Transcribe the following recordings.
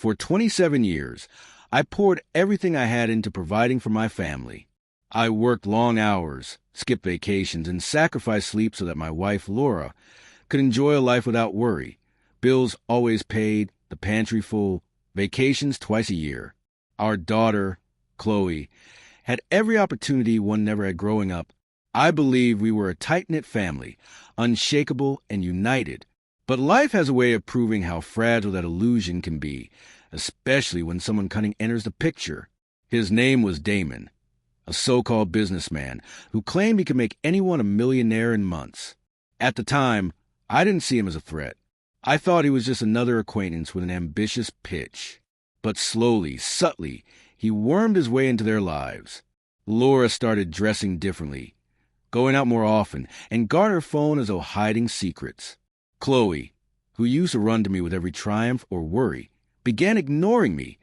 For 27 years, I poured everything I had into providing for my family. I worked long hours, skipped vacations, and sacrificed sleep so that my wife, Laura, could enjoy a life without worry. Bills always paid, the pantry full, vacations twice a year. Our daughter, Chloe, had every opportunity one never had growing up. I believe we were a tight-knit family, unshakable and united. But life has a way of proving how fragile that illusion can be, especially when someone cunning enters the picture. His name was Damon, a so-called businessman who claimed he could make anyone a millionaire in months. At the time, I didn't see him as a threat. I thought he was just another acquaintance with an ambitious pitch. But slowly, subtly, he wormed his way into their lives. Laura started dressing differently, going out more often, and guarded her phone as though hiding secrets. Chloe, who used to run to me with every triumph or worry, began ignoring me,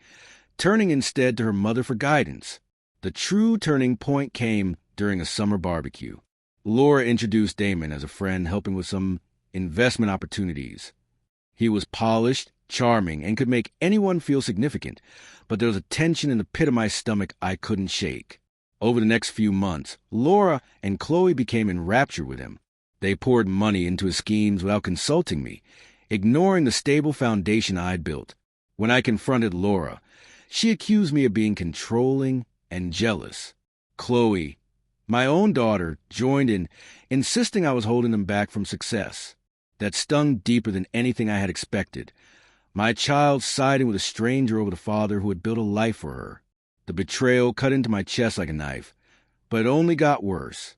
turning instead to her mother for guidance. The true turning point came during a summer barbecue. Laura introduced Damon as a friend helping with some investment opportunities. He was polished, charming, and could make anyone feel significant, but there was a tension in the pit of my stomach I couldn't shake. Over the next few months, Laura and Chloe became enraptured with him. They poured money into his schemes without consulting me, ignoring the stable foundation I'd built. When I confronted Laura, she accused me of being controlling and jealous. Chloe, my own daughter, joined in, insisting I was holding them back from success. That stung deeper than anything I had expected. My child siding with a stranger over the father who had built a life for her. The betrayal cut into my chest like a knife, but it only got worse.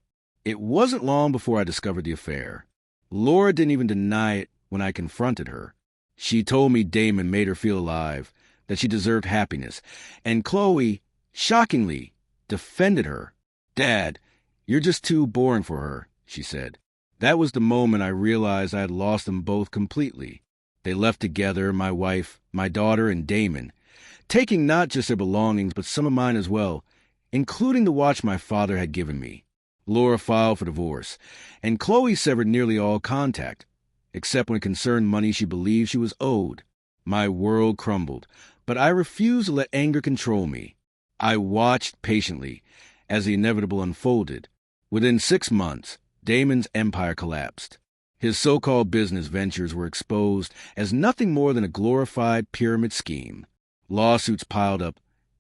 It wasn't long before I discovered the affair. Laura didn't even deny it when I confronted her. She told me Damon made her feel alive, that she deserved happiness, and Chloe, shockingly, defended her. "Dad, you're just too boring for her," she said. That was the moment I realized I had lost them both completely. They left together, my wife, my daughter, and Damon, taking not just their belongings but some of mine as well, including the watch my father had given me. Laura filed for divorce, and Chloe severed nearly all contact, except when it concerned money she believed she was owed. My world crumbled, but I refused to let anger control me. I watched patiently as the inevitable unfolded. Within 6 months, Damon's empire collapsed. His so-called business ventures were exposed as nothing more than a glorified pyramid scheme. Lawsuits piled up,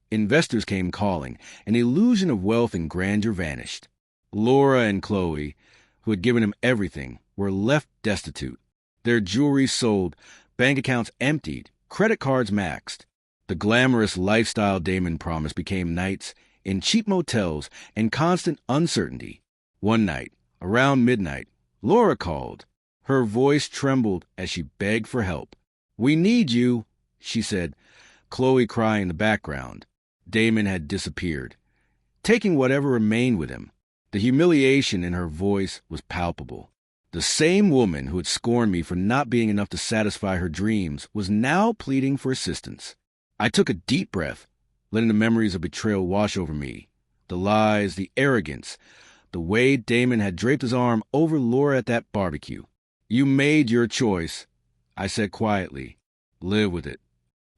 investors came calling, and the illusion of wealth and grandeur vanished. Laura and Chloe, who had given him everything, were left destitute. Their jewelry sold, bank accounts emptied, credit cards maxed. The glamorous lifestyle Damon promised became nights in cheap motels and constant uncertainty. One night, around midnight, Laura called. Her voice trembled as she begged for help. "We need you," she said, Chloe crying in the background. Damon had disappeared, taking whatever remained with him. The humiliation in her voice was palpable. The same woman who had scorned me for not being enough to satisfy her dreams was now pleading for assistance. I took a deep breath, letting the memories of betrayal wash over me. The lies, the arrogance, the way Damon had draped his arm over Laura at that barbecue. "You made your choice," I said quietly. "Live with it."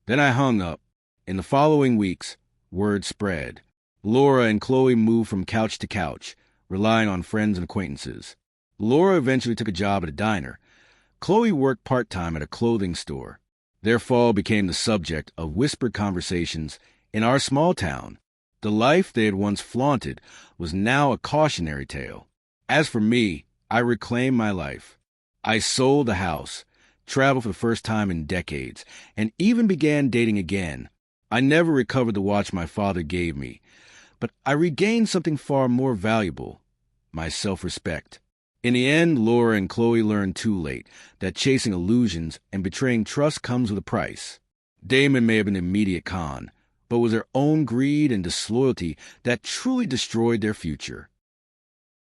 Then I hung up. In the following weeks, word spread. Laura and Chloe moved from couch to couch, relying on friends and acquaintances. Laura eventually took a job at a diner. Chloe worked part-time at a clothing store. Their fall became the subject of whispered conversations in our small town. The life they had once flaunted was now a cautionary tale. As for me, I reclaimed my life. I sold the house, traveled for the first time in decades, and even began dating again. I never recovered the watch my father gave me, but I regained something far more valuable, my self-respect. In the end, Laura and Chloe learned too late that chasing illusions and betraying trust comes with a price. Damon may have been an immediate con, but it was their own greed and disloyalty that truly destroyed their future.